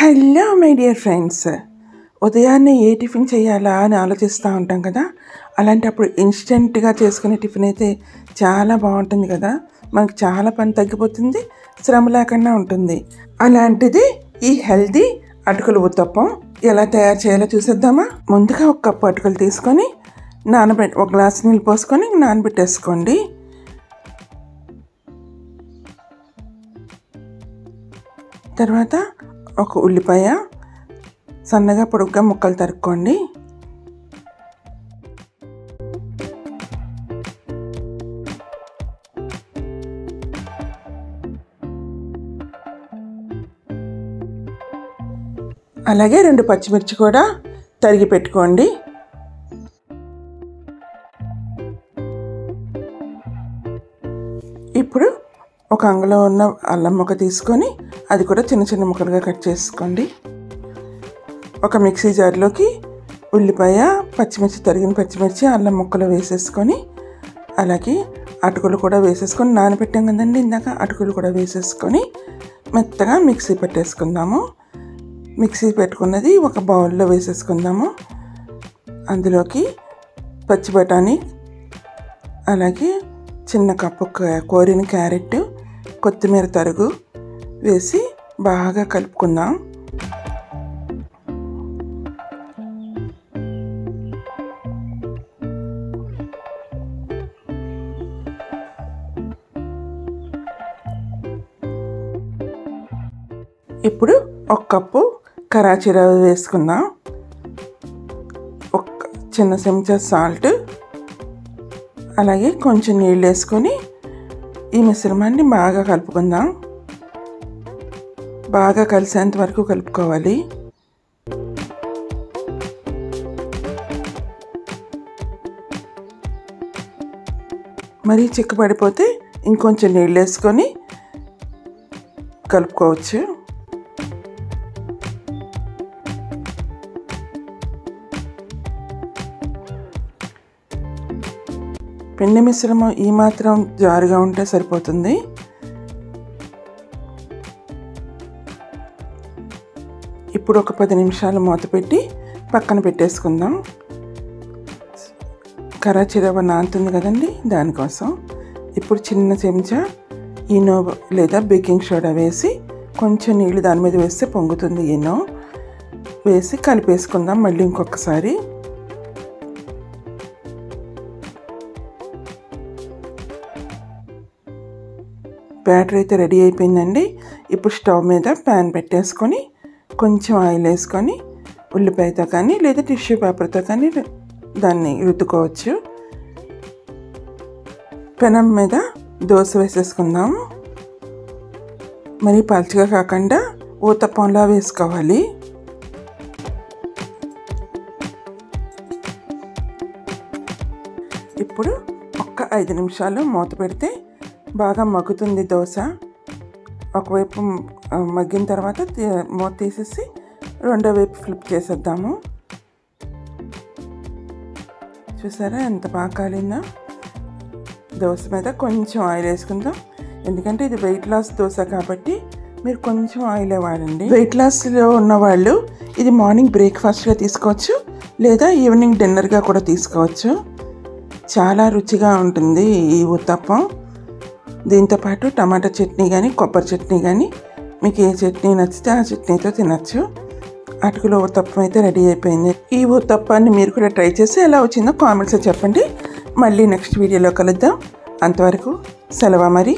Hello my dear friends, ఉదయాన్నే ఏ tiffin చేయాలా అని ఆలోచిస్తూ ఉంటాం కదా. అలాంటప్పుడు ఇన్స్టెంట్గా చేసుకునే టిఫిన్ అయితే చాలా బాగుంటుంది కదా. మనకు చాలా పని తగ్గిపోతుంది, శ్రమ లేకుండా ఉంటుంది. అలాంటిది ఈ హెల్తీ అటుకుల ఉత్తప్పం ఎలా తయారు చేయాలో చూసేద్దామా. ముందుగా ఒక కప్పు అటుకులు తీసుకొని ఒక గ్లాస్ నీళ్ళు పోసుకొని నానబెట్టేసుకోండి. తర్వాత ఒక ఉల్లిపాయ సన్నగా పొడుగ్గా ముక్కలు తరుక్కోండి. అలాగే 2 పచ్చిమిర్చి కూడా తరిగి పెట్టుకోండి. ఇప్పుడు ఒక అంగుళంలో ఉన్న అల్లం ముక్క తీసుకొని అది కూడా చిన్న చిన్న ముక్కలుగా కట్ చేసుకోండి. ఒక మిక్సీ జార్లోకి ఉల్లిపాయ, పచ్చిమిర్చి, తరిగిన పచ్చిమిర్చి, అల్లం ముక్కలు వేసేసుకొని, అలాగే అటుకులు కూడా వేసేసుకొని నానబెట్టాం కదండి ఇందాక, అటుకులు కూడా వేసేసుకొని మెత్తగా మిక్సీ పెట్టేసుకుందాము. మిక్సీ పెట్టుకున్నది ఒక బౌల్లో వేసేసుకుందాము. అందులోకి పచ్చి బఠానీ, అలాగే చిన్న కప్పు కోరిన క్యారెట్, కొత్తిమీర తరుగు వేసి బాగా కలుపుకుందాం. ఇప్పుడు ఒక కప్పు కరాచీ రవ్వ వేసుకుందాం. ఒక చిన్న చెంచా సాల్ట్, అలాగే కొంచెం నీళ్ళు వేసుకొని ఈ మిశ్రమాన్ని బాగా కలుపుకుందాం. బాగా కలిసేంత వరకు కలుపుకోవాలి. మరీ చిక్కబడిపోతే ఇంకొంచెం నీళ్ళు వేసుకొని కలుపుకోవచ్చు. పిండి మిశ్రమం ఈ మాత్రం జారుగా ఉంటే సరిపోతుంది. ఇప్పుడు ఒక 10 నిమిషాలు మూత పెట్టి పక్కన పెట్టేసుకుందాం. కరాచీ రవ్వ నానుతుంది కదండి, దానికోసం. ఇప్పుడు చిన్న చెంచా ఈనో లేదా బేకింగ్ సోడా వేసి కొంచెం నీళ్ళు దాని మీద వేస్తే పొంగుతుంది. ఈనో వేసి కలిపేసుకుందాం మళ్ళీ ఇంకొకసారి. బ్యాటర్ అయితే రెడీ అయిపోయిందండి. ఇప్పుడు స్టవ్ మీద ప్యాన్ పెట్టేసుకొని కొంచెం ఆయిల్ వేసుకొని ఉల్లిపాయతో కానీ లేదా టిష్యూ పేపర్తో కానీ దాన్ని రుద్దుకోవచ్చు. పెనం మీద దోశ వేసేసుకుందాము. మరి పల్చగా కాకుండా ఊతప్పంలా వేసుకోవాలి. ఇప్పుడు ఒక్క 5 నిమిషాలు మూత పెడితే బాగా మగ్గుతుంది దోశ. ఒకవైపు మగ్గిన తర్వాత మూత తీసేసి రెండో వైపు ఫ్లిప్ చేసేద్దాము. చూసారా ఎంత బాగా కాలిందో. దోశ మీద కొంచెం ఆయిల్ వేసుకుందాం, ఎందుకంటే ఇది వెయిట్ లాస్ దోశ కాబట్టి మీరు కొంచెం ఆయిలే వాడండి. వెయిట్ లాస్లో ఉన్నవాళ్ళు ఇది మార్నింగ్ బ్రేక్ఫాస్ట్గా తీసుకోవచ్చు, లేదా ఈవినింగ్ డిన్నర్గా కూడా తీసుకోవచ్చు. చాలా రుచిగా ఉంటుంది ఈ ఉత్తప్పం. దీంతోపాటు టమాటా చట్నీ కానీ కొబ్బరి చట్నీ కానీ మీకు ఏ చట్నీ నచ్చితే ఆ చట్నీతో తినచ్చు. అటుకుల ఉత్తప్పం అయితే రెడీ అయిపోయింది. ఈ ఉత్తప్పాన్ని మీరు కూడా ట్రై చేసి ఎలా వచ్చిందో కామెంట్స్లో చెప్పండి. మళ్ళీ నెక్స్ట్ వీడియోలో కలుద్దాం. అంతవరకు సెలవు మరి.